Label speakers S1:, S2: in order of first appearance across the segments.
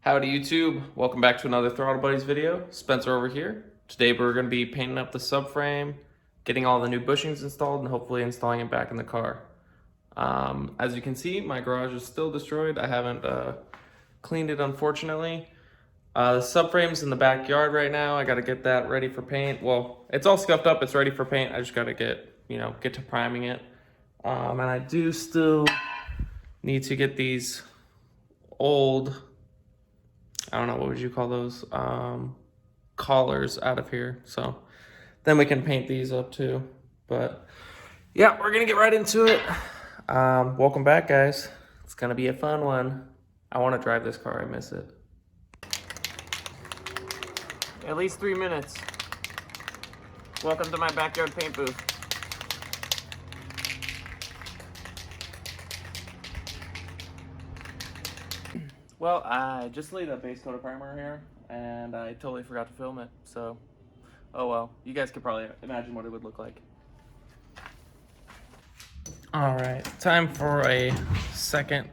S1: Howdy YouTube, welcome back to another Throttle Buddies video. Spencer over here. Today we're going to be painting up the subframe, getting all the new bushings installed, and hopefully installing it back in the car. As you can see, my garage is still destroyed. I haven't cleaned it, unfortunately. The subframe's in the backyard right now. I got to get that ready for paint. Well, it's all scuffed up, it's ready for paint. I just got to get to priming it. And I do still need to get these old, I don't know, what would you call those, collars out of here. So then we can paint these up too. But yeah, we're gonna get right into it. Welcome back, guys. It's gonna be a fun one. I want to drive this car. I miss it. At least 3 minutes. Welcome to my backyard paint booth. Well, I just laid a base coat of primer here, and I totally forgot to film it, so, oh well. You guys could probably imagine what it would look like. Alright, time for a second,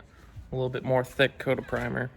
S1: a little bit more thick coat of primer.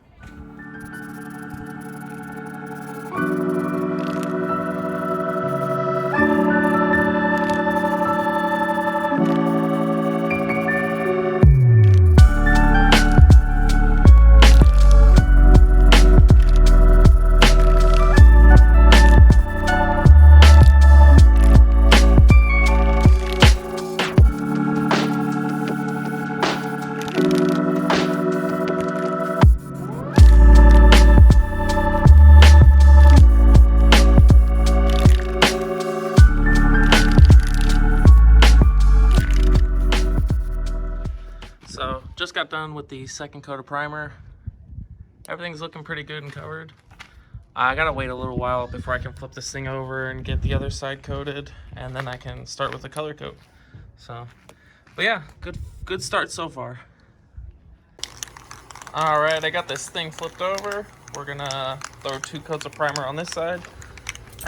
S1: So just got done with the second coat of primer. Everything's looking pretty good and covered. I gotta wait a little while before I can flip this thing over and get the other side coated, and then I can start with the color coat. So, but yeah, good start so far. All right, I got this thing flipped over. We're gonna throw 2 coats of primer on this side,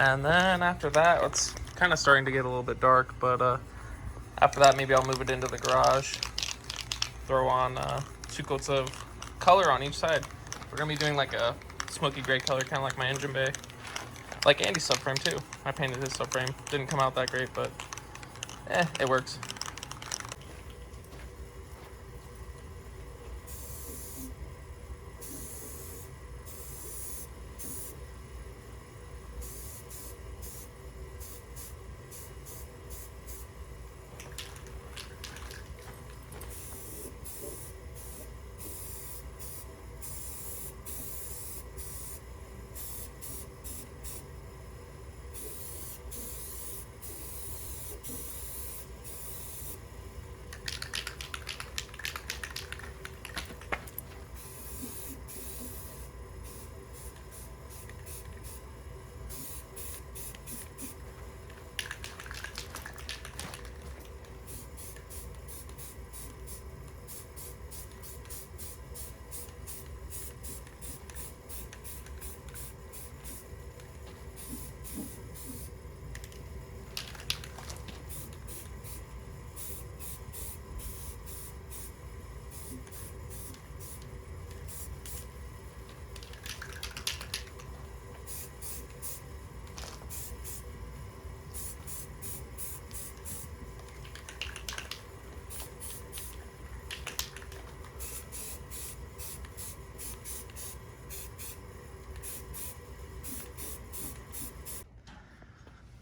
S1: and then after that, it's kind of starting to get a little bit dark, but after that, maybe I'll move it into the garage. Throw on 2 coats of color on each side. We're gonna be doing like a smoky gray color, kind of like my engine bay, like Andy's subframe too. I painted his subframe, didn't come out that great, but it works.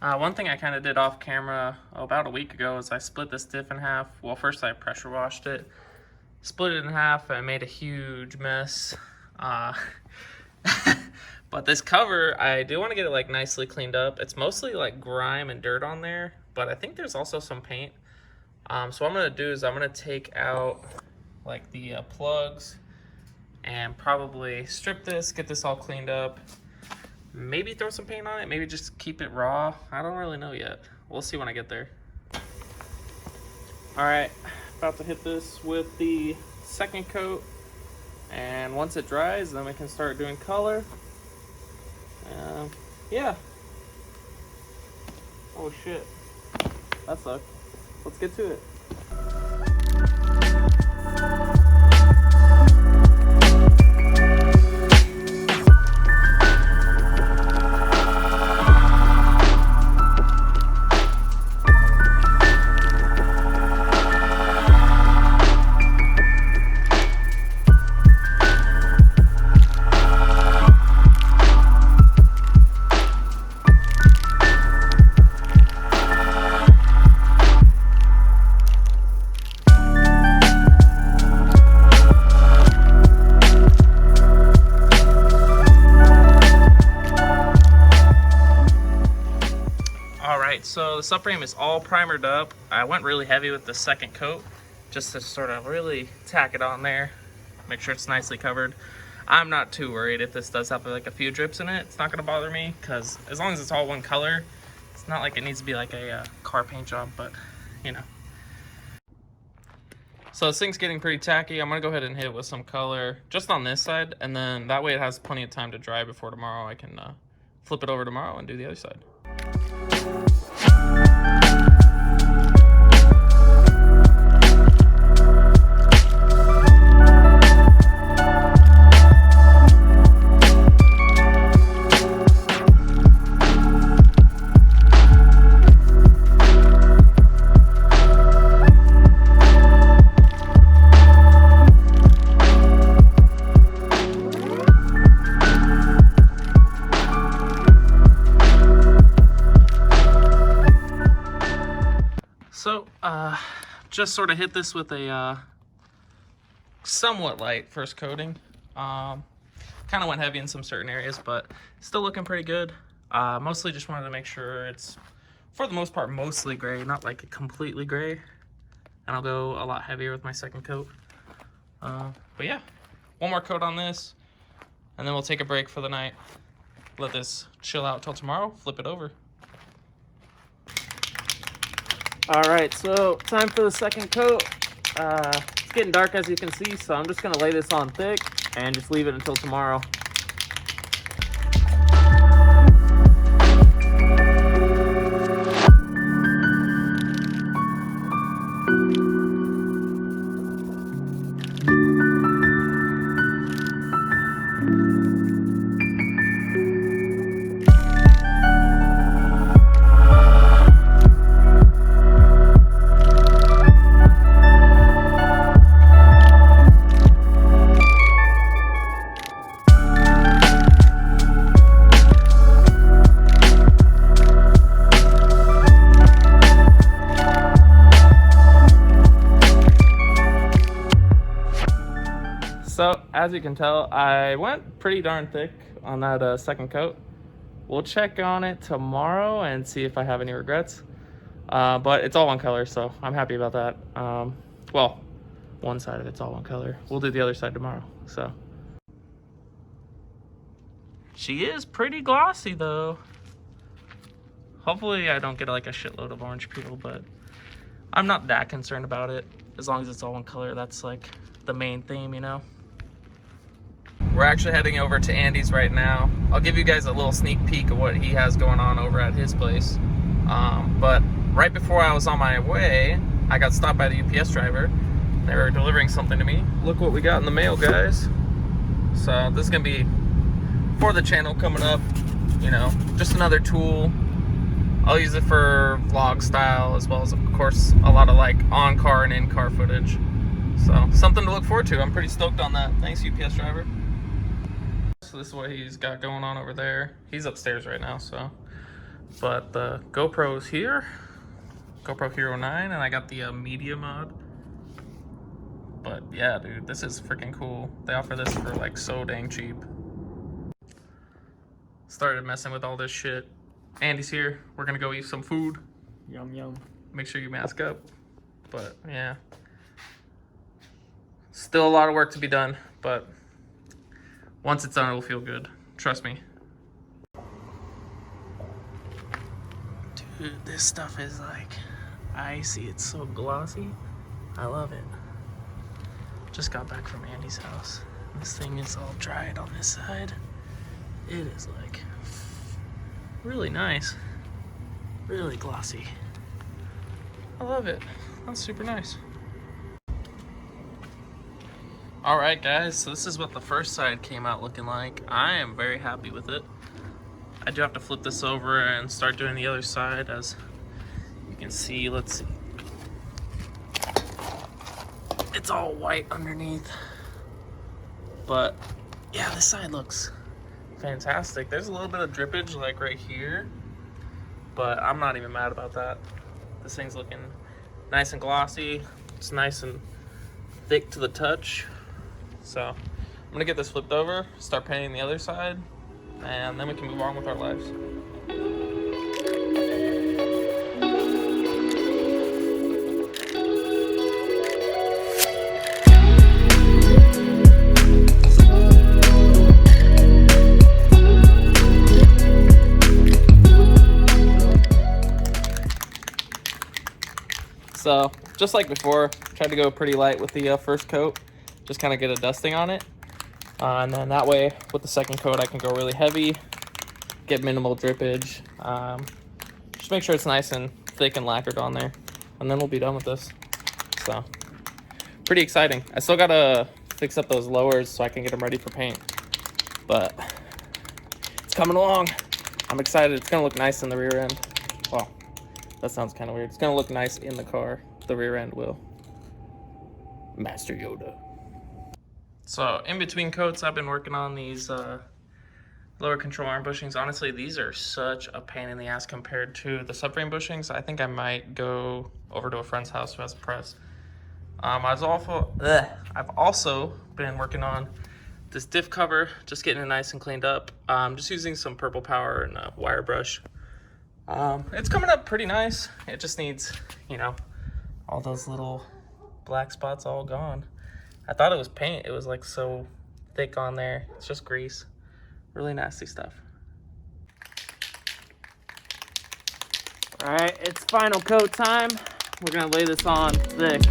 S1: One thing I kind of did off camera about a week ago is I split this diff in half. Well, first I pressure washed it, split it in half, and made a huge mess. But this cover, I do want to get it like nicely cleaned up. It's mostly like grime and dirt on there, but I think there's also some paint. So what I'm gonna do is I'm gonna take out like the plugs and probably strip this, get this all cleaned up. Maybe throw some paint on it, maybe just keep it raw. I don't really know yet. We'll see when I get there. All right, about to hit this with the second coat. And once it dries, then we can start doing color. Yeah. Oh shit, that sucked. Let's get to it. so the subframe is all primered up. I went really heavy with the second coat just to sort of really tack it on there, make sure it's nicely covered. I'm not too worried if this does have like a few drips in it. It's not gonna bother me because as long as it's all one color, it's not like it needs to be like a car paint job, but you know. So this thing's getting pretty tacky. I'm gonna go ahead and hit it with some color just on this side, and then that way it has plenty of time to dry before tomorrow. I can flip it over tomorrow and do the other side. So, just sort of hit this with a somewhat light first coating. Kind of went heavy in some certain areas, but still looking pretty good. Mostly just wanted to make sure it's, for the most part, mostly gray, not like completely gray. And I'll go a lot heavier with my second coat. But yeah, one more coat on this, and then we'll take a break for the night. Let this chill out till tomorrow, flip it over. All right, so time for the second coat. It's getting dark as you can see, so I'm just gonna lay this on thick and just leave it until tomorrow. So, as you can tell, I went pretty darn thick on that second coat. We'll check on it tomorrow and see if I have any regrets. But it's all one color, so I'm happy about that. Well, one side of it's all one color. We'll do the other side tomorrow, so. She is pretty glossy, though. Hopefully I don't get like a shitload of orange peel, but I'm not that concerned about it. As long as it's all one color, that's like the main theme, you know? We're actually heading over to Andy's right now. I'll give you guys a little sneak peek of what he has going on over at his place. But right before I was on my way, I got stopped by the UPS driver. They were delivering something to me. Look what we got in the mail, guys. So this is gonna be for the channel coming up, you know, just another tool. I'll use it for vlog style, as well as, of course, a lot of like on-car and in-car footage. So something to look forward to. I'm pretty stoked on that. Thanks, UPS driver. So this is what he's got going on over there. He's upstairs right now, so. But the GoPro's here. GoPro Hero 9, and I got the media mod. But yeah, dude, this is freaking cool. They offer this for like so dang cheap. Started messing with all this shit. Andy's here. We're gonna go eat some food.
S2: Yum, yum.
S1: Make sure you mask up. But yeah. Still a lot of work to be done, but once it's done, it'll feel good. Trust me. Dude, this stuff is like icy. It's so glossy. I love it. Just got back from Andy's house. This thing is all dried on this side. It is like really nice. Really glossy. I love it. That's super nice. Alright guys, so this is what the first side came out looking like. I am very happy with it. I do have to flip this over and start doing the other side, as you can see. Let's see. It's all white underneath. But yeah, this side looks fantastic. There's a little bit of drippage like right here, but I'm not even mad about that. This thing's looking nice and glossy. It's nice and thick to the touch. So I'm gonna get this flipped over, start painting the other side, and then we can move on with our lives. So just like before, tried to go pretty light with the first coat, just kind of get a dusting on it. And then that way with the second coat I can go really heavy, get minimal drippage, just make sure it's nice and thick and lacquered on there, and then we'll be done with this. So pretty exciting. I still gotta fix up those lowers so I can get them ready for paint, but it's coming along. I'm excited. It's gonna look nice in the rear end. Well, that sounds kind of weird. It's gonna look nice in the car. The rear end will. Master Yoda. So in between coats, I've been working on these lower control arm bushings. Honestly, these are such a pain in the ass compared to the subframe bushings. I think I might go over to a friend's house who has a press. I've also been working on this diff cover, just getting it nice and cleaned up. Just using some purple power and a wire brush. It's coming up pretty nice. It just needs, you know, all those little black spots all gone. I thought it was paint. It was like so thick on there. It's just grease. Really nasty stuff. All right, it's final coat time. We're gonna lay this on thick.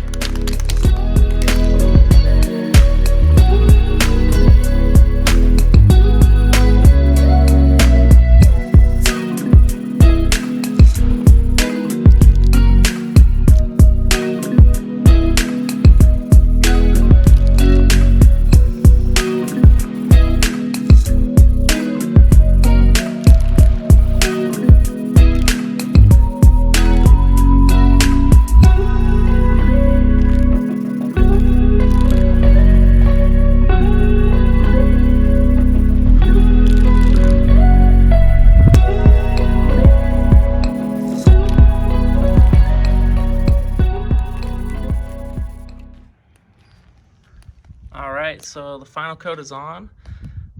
S1: So the final coat is on.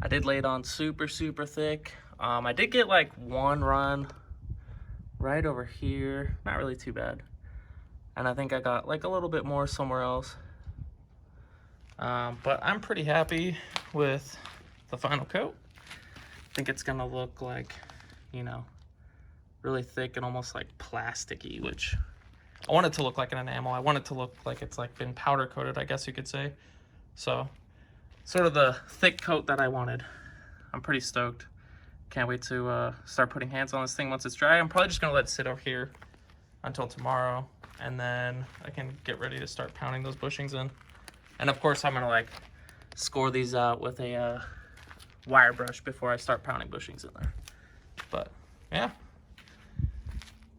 S1: I did lay it on super thick. I did get like one run right over here, not really too bad, and I think I got like a little bit more somewhere else, but I'm pretty happy with the final coat. I think it's gonna look like, you know, really thick and almost like plasticky, which I want it to look like an enamel. I want it to look like it's like been powder coated, I guess you could say. So sort of the thick coat that I wanted. I'm pretty stoked. Can't wait to start putting hands on this thing once it's dry. I'm probably just gonna let it sit over here until tomorrow, and then I can get ready to start pounding those bushings in. And of course I'm gonna like score these out with a wire brush before I start pounding bushings in there. But yeah,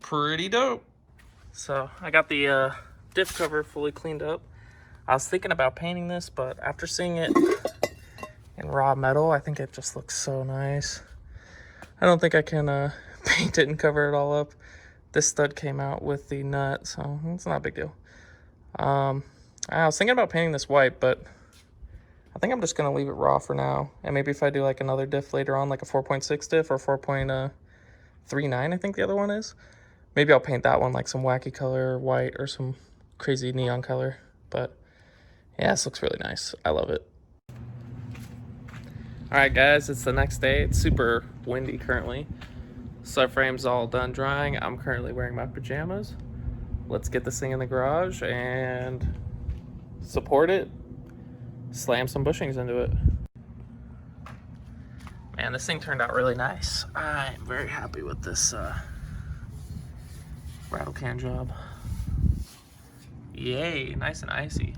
S1: pretty dope. So I got the diff cover fully cleaned up. I was thinking about painting this, but after seeing it in raw metal, I think it just looks so nice. I don't think I can paint it and cover it all up. This stud came out with the nut, so it's not a big deal. I was thinking about painting this white, but I think I'm just gonna leave it raw for now. And maybe if I do like another diff later on, like a 4.6 diff or 4.39, I think the other one is. Maybe I'll paint that one like some wacky color, white, or some crazy neon color. But yeah, this looks really nice. I love it. All right, guys, it's the next day. It's super windy currently. Subframe's all done drying. I'm currently wearing my pajamas. Let's get this thing in the garage and support it. Slam some bushings into it. Man, this thing turned out really nice. I'm very happy with this rattle can job. Yay, nice and icy.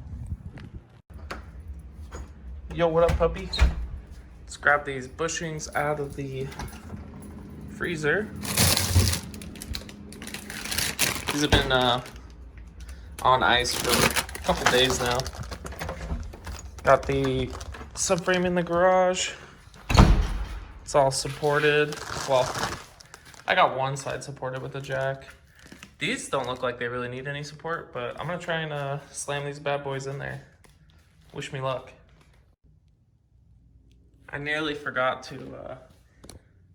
S1: Yo, what up, puppy? Let's grab these bushings out of the freezer. These have been on ice for a couple days now. Got the subframe in the garage. It's all supported. Well, I got one side supported with a jack. These don't look like they really need any support, but I'm gonna try and slam these bad boys in there. Wish me luck. I nearly forgot to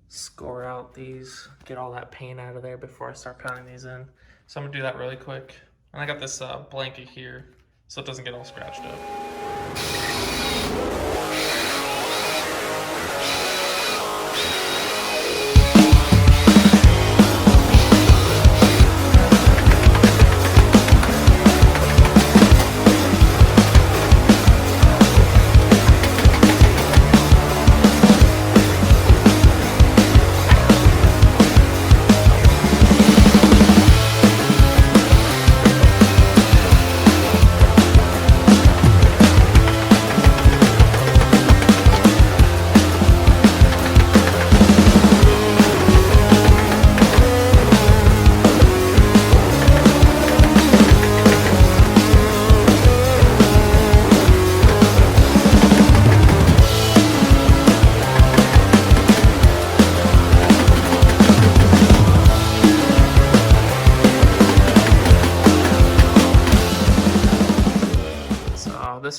S1: score out these, get all that paint out of there before I start pounding these in. So I'm gonna do that really quick. And I got this blanket here so it doesn't get all scratched up.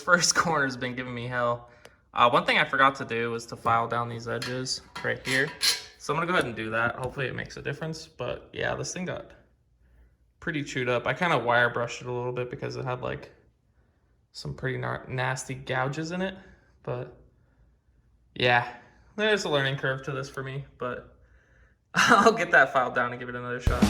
S1: first corner's been giving me hell. One thing I forgot to do was to file down these edges right here. So I'm gonna go ahead and do that. Hopefully it makes a difference. But yeah, this thing got pretty chewed up. I kind of wire brushed it a little bit because it had like some pretty nasty gouges in it. But yeah, there's a learning curve to this for me. But I'll get that filed down and give it another shot.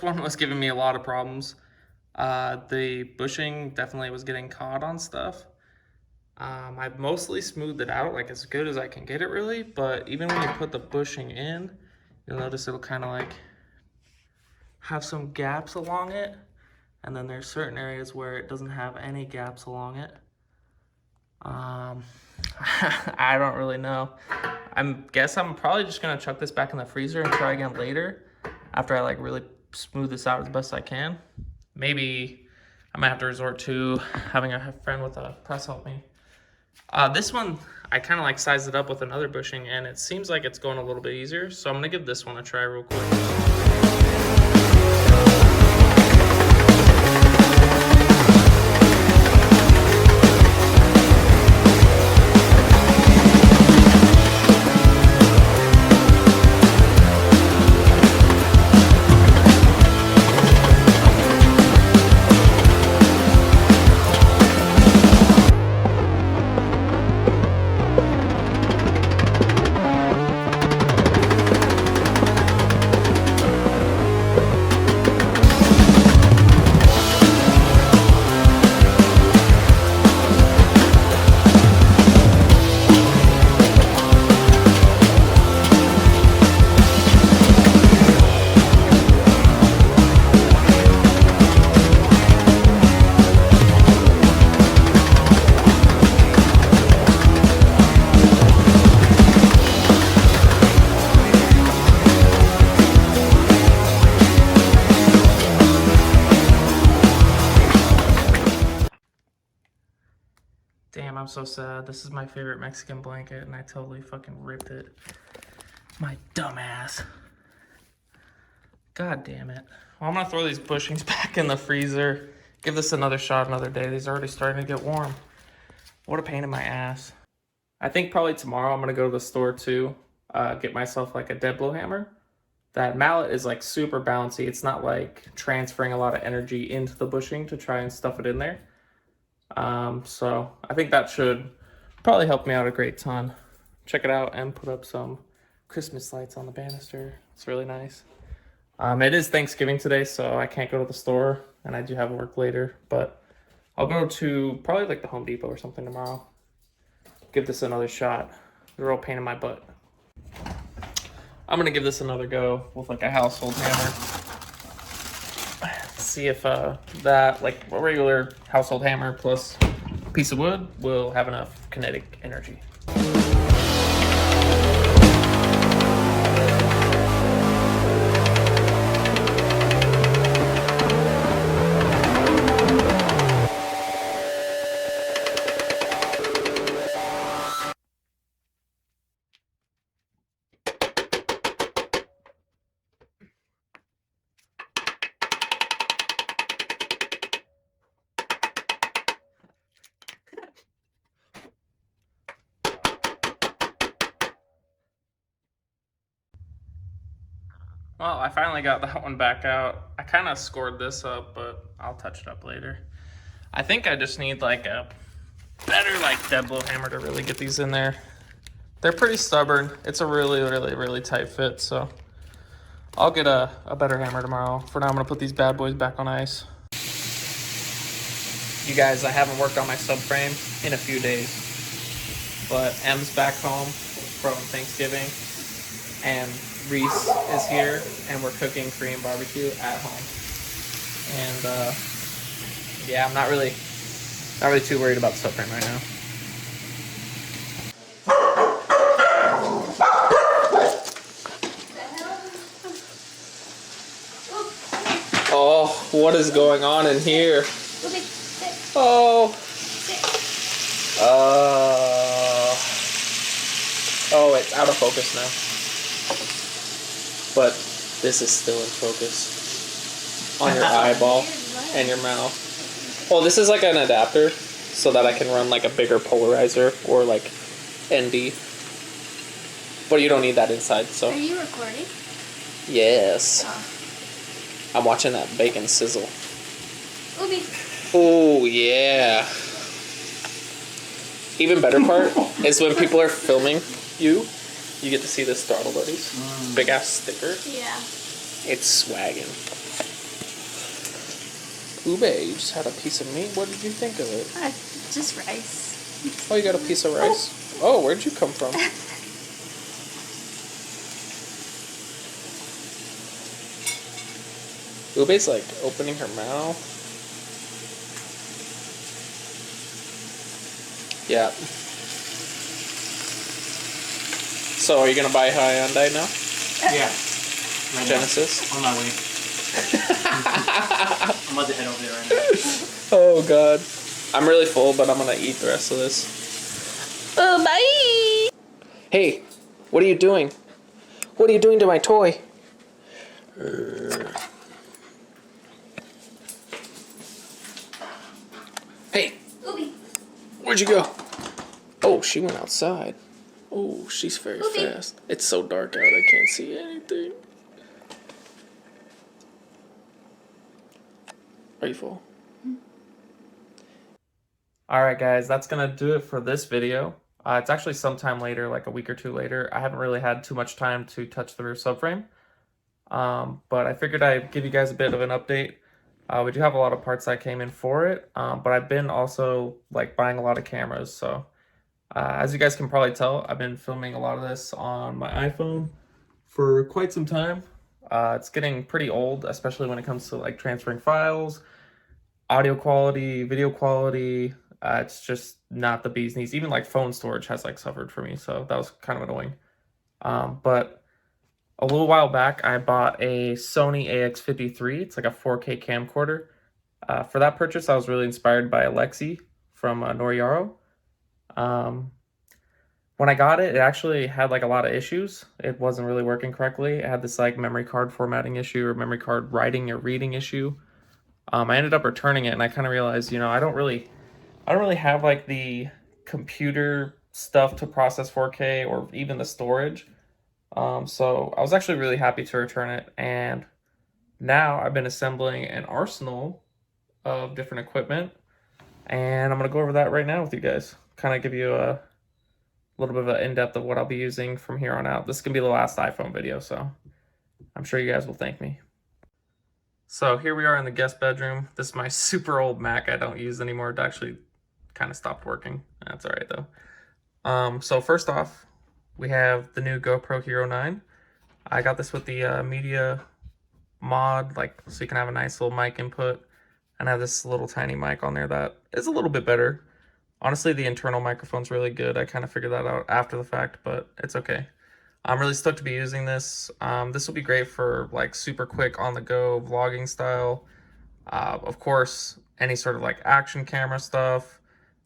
S1: One was giving me a lot of problems. The bushing definitely was getting caught on stuff. I've mostly smoothed it out like as good as I can get it really, but even when you put the bushing in, you'll notice it'll kind of like have some gaps along it, and then there's certain areas where it doesn't have any gaps along it. I don't really know. Guess I'm probably just gonna chuck this back in the freezer and try again later after I like really smooth this out as best I can. Maybe I might have to resort to having a friend with a press help me. This one, I kind of like sized it up with another bushing and it seems like it's going a little bit easier. So I'm gonna give this one a try real quick. Damn, I'm so sad. This is my favorite Mexican blanket and I totally fucking ripped it. My dumbass. God damn it. Well, I'm gonna throw these bushings back in the freezer. Give this another shot another day. These are already starting to get warm. What a pain in my ass. I think probably tomorrow I'm gonna go to the store too. Get myself like a dead blow hammer. That mallet is like super bouncy. It's not like transferring a lot of energy into the bushing to try and stuff it in there. So I think that should probably help me out a great ton. Check it out and put up some Christmas lights on the banister. It's really nice. It is Thanksgiving today, so I can't go to the store and I do have work later, but I'll go to probably like the Home Depot or something tomorrow. Give this another shot. It's a real pain in my butt. I'm gonna give this another go with like a household hammer. See if that like a regular household hammer plus a piece of wood will have enough kinetic energy. Well, I finally got that one back out. I kind of scored this up, but I'll touch it up later. I think I just need like a better like dead blow hammer to really get these in there. They're pretty stubborn. It's a really tight fit, so I'll get a better hammer tomorrow. For now, I'm gonna put these bad boys back on ice. You guys, I haven't worked on my subframe in a few days, but M's back home from Thanksgiving, and Reece is here, and we're cooking Korean barbecue at home. And yeah, I'm not really too worried about the subframe right now. Oh, what is going on in here? Oh. Oh, it's out of focus now. But this is still in focus. On your eyeball and your mouth. Well, this is like an adapter so that I can run like a bigger polarizer or like ND. But you don't need that inside, so.
S2: Are you recording?
S1: Yes.
S2: Oh.
S1: I'm watching that bacon sizzle.
S2: Ubi.
S1: Oh, yeah. Even better part is when people are filming you get to see this Throttle Buddies. Big ass sticker.
S2: Yeah.
S1: It's swagging. Ube, you just had a piece of meat. What did you think of it?
S2: Just rice.
S1: Oh, you got a piece of rice? Oh, where'd you come from? Ube's like opening her mouth. Yeah. So, are you gonna buy Hyundai now?
S3: Yeah. Right
S1: Genesis?
S3: Now. On my way. I'm about to head over there right now.
S1: Oh, God. I'm really full, but I'm gonna eat the rest of this. Oh, bye! Hey, what are you doing? What are you doing to my toy? Hey!
S2: Ubi.
S1: Where'd you go? Oh, she went outside. Oh, she's very fast. It's so dark out, I can't see anything. Are you full? Alright guys, that's gonna do it for this video. It's actually sometime later, like a week or two later. I haven't really had too much time to touch the rear subframe. But I figured I'd give you guys a bit of an update. We do have a lot of parts that came in for it, but I've been also like buying a lot of cameras, so as you guys can probably tell, I've been filming a lot of this on my iPhone for quite some time. It's getting pretty old, especially when it comes to like transferring files, audio quality, video quality. It's just not the bee's knees. Even like phone storage has like suffered for me, so that was kind of annoying. But a little while back, I bought a Sony AX53. It's like a 4K camcorder. For that purchase, I was really inspired by Alexi from Noriaro. When I got it, it actually had like a lot of issues. It wasn't really working correctly. It had this like memory card formatting issue or memory card writing or reading issue. I ended up returning it, and I kind of realized, you know, I don't really have like the computer stuff to process 4K or even the storage. So I was actually really happy to return it, and now I've been assembling an arsenal of different equipment, and I'm gonna go over that right now with you guys. Kind of give you a little bit of an in-depth of what I'll be using from here on out. This is gonna be the last iPhone video, so I'm sure you guys will thank me. So here we are in the guest bedroom. This is my super old Mac I don't use anymore. It actually kind of stopped working. That's all right though. So first off, we have the new GoPro Hero 9. I got this with the media mod, like so you can have a nice little mic input, and I have this little tiny mic on there that is a little bit better. Honestly, the internal microphone's really good. I kind of figured that out after the fact, but it's okay. I'm really stoked to be using this. This will be great for like super quick on the go vlogging style. Of course, any sort of like action camera stuff.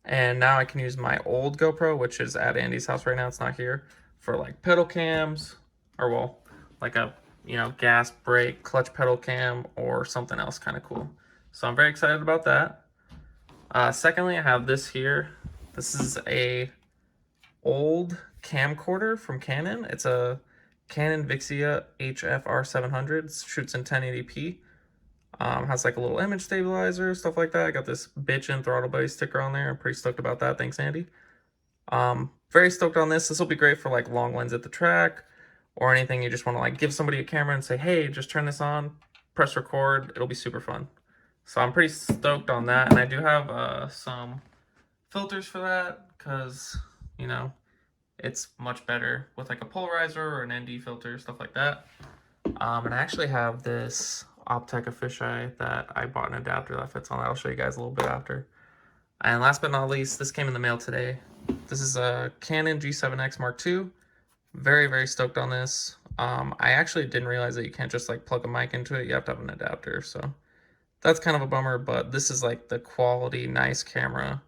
S1: And now I can use my old GoPro, which is at Andy's house right now. It's not here, for like pedal cams, or well, like a, you know, gas, brake, clutch pedal cam, or something else kind of cool. So I'm very excited about that. Secondly, I have this here. This is a old camcorder from Canon. It's a Canon Vixia HFR 700. Shoots in 1080p. Has like a little image stabilizer, stuff like that. I got this bitchin' Throttle Buddy sticker on there. I'm pretty stoked about that. Thanks, Andy. Very stoked on this. This will be great for like long lens at the track, or anything you just want to like give somebody a camera and say, hey, just turn this on, press record. It'll be super fun. So I'm pretty stoked on that. And I do have some filters for that, because, you know, It's much better with like a polarizer or an ND filter, stuff like that. And I actually have this Optica fisheye that I bought an adapter that fits on. I'll show you guys a little bit after. And last but not least, this came in the mail today. This is a Canon G7X Mark II. Very, very stoked on this. I actually didn't realize that you can't just like plug a mic into it. You have to have an adapter, so that's kind of a bummer, but this is like the quality, nice camera.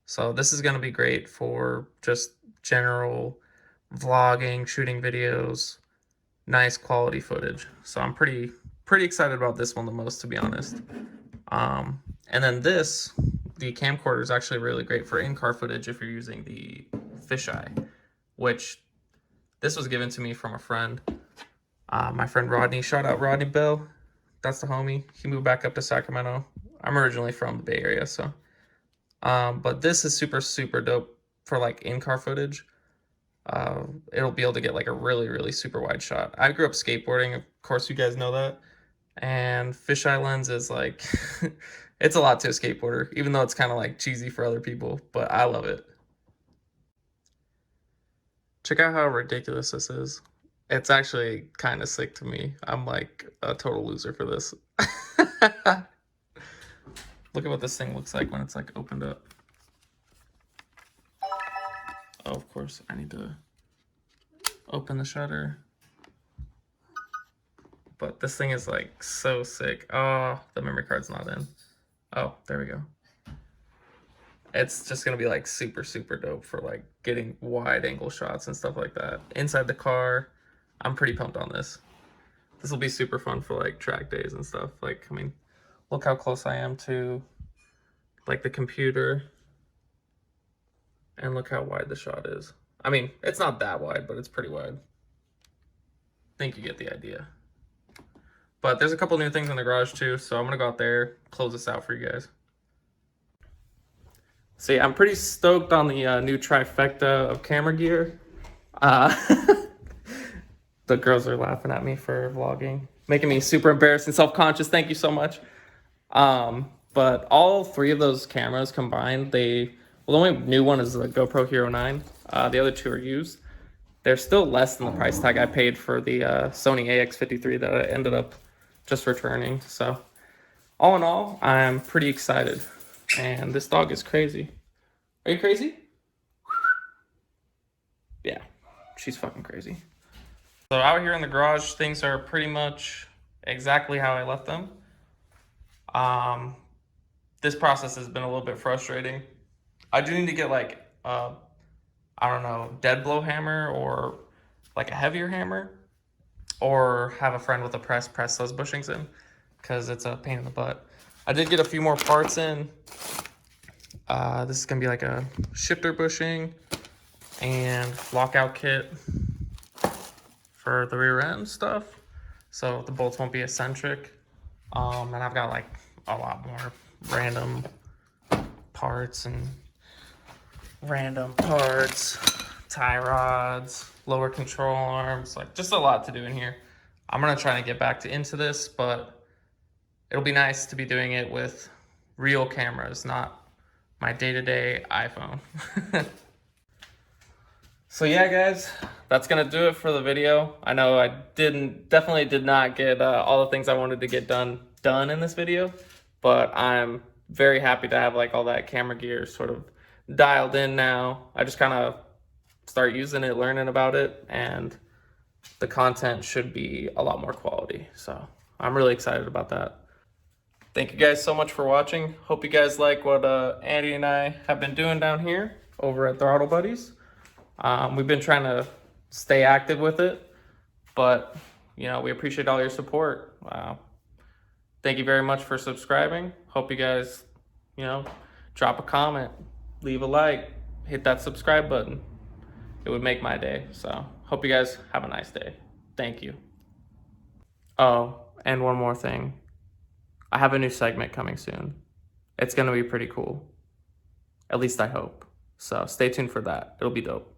S1: So this is going to be great for just general vlogging, shooting videos, nice quality footage. So I'm pretty excited about this one the most, to be honest. And then the camcorder is actually really great for in-car footage if you're using the fisheye, which this was given to me from a friend. My friend Rodney, shout out Rodney Bell. That's the homie. He moved back up to Sacramento. I'm originally from the Bay Area, so. But this is super, super dope for like in-car footage. It'll be able to get like a really, really super wide shot. I grew up skateboarding, of course you guys know that. And fisheye lens is like, it's a lot to a skateboarder, even though it's kind of like cheesy for other people, but I love it. Check out how ridiculous this is. It's actually kind of sick to me. I'm like a total loser for this. Look at what this thing looks like when it's like opened up. Oh, of course, I need to open the shutter. But this thing is like so sick. Oh, the memory card's not in. Oh, there we go. It's just gonna be like super, super dope for like getting wide angle shots and stuff like that. Inside the car, I'm pretty pumped on this. This will be super fun for like track days and stuff. Like, I mean, look how close I am to like the computer. And look how wide the shot is. I mean, it's not that wide, but it's pretty wide. I think you get the idea. But there's a couple new things in the garage too, so I'm gonna go out there, close this out for you guys. So yeah, I'm pretty stoked on the new trifecta of camera gear. The girls are laughing at me for vlogging, making me super embarrassed and self-conscious. Thank you so much. But all three of those cameras combined, well, the only new one is the GoPro Hero 9. The other two are used. They're still less than the price tag I paid for the Sony AX53 that I ended up just returning. So all in all, I'm pretty excited. And this dog is crazy. Are you crazy? Yeah, she's fucking crazy. So out here in the garage, things are pretty much exactly how I left them. This process has been a little bit frustrating. I do need to get like, I don't know, dead blow hammer or like a heavier hammer, or have a friend with a press those bushings in, because it's a pain in the butt. I did get a few more parts in. This is gonna be like a shifter bushing and lockout kit for the rear end stuff, so the bolts won't be eccentric. And I've got like a lot more random parts, tie rods, lower control arms, like just a lot to do in here. I'm gonna try to get back into this, but it'll be nice to be doing it with real cameras, not my day-to-day iPhone. So yeah, guys, that's gonna do it for the video. I know I definitely did not get all the things I wanted to get done in this video, but I'm very happy to have like all that camera gear sort of dialed in now. I just kind of start using it, learning about it, and the content should be a lot more quality. So I'm really excited about that. Thank you guys so much for watching. Hope you guys like what Andy and I have been doing down here over at Throttle Buddies. We've been trying to stay active with it, but you know, we appreciate all your support. Thank you very much for subscribing. Hope you guys, you know, drop a comment, leave a like, hit that subscribe button. It would make my day. So hope you guys have a nice day. Thank you. Oh, and one more thing. I have a new segment coming soon. It's gonna be pretty cool. At least I hope. So stay tuned for that. It'll be dope.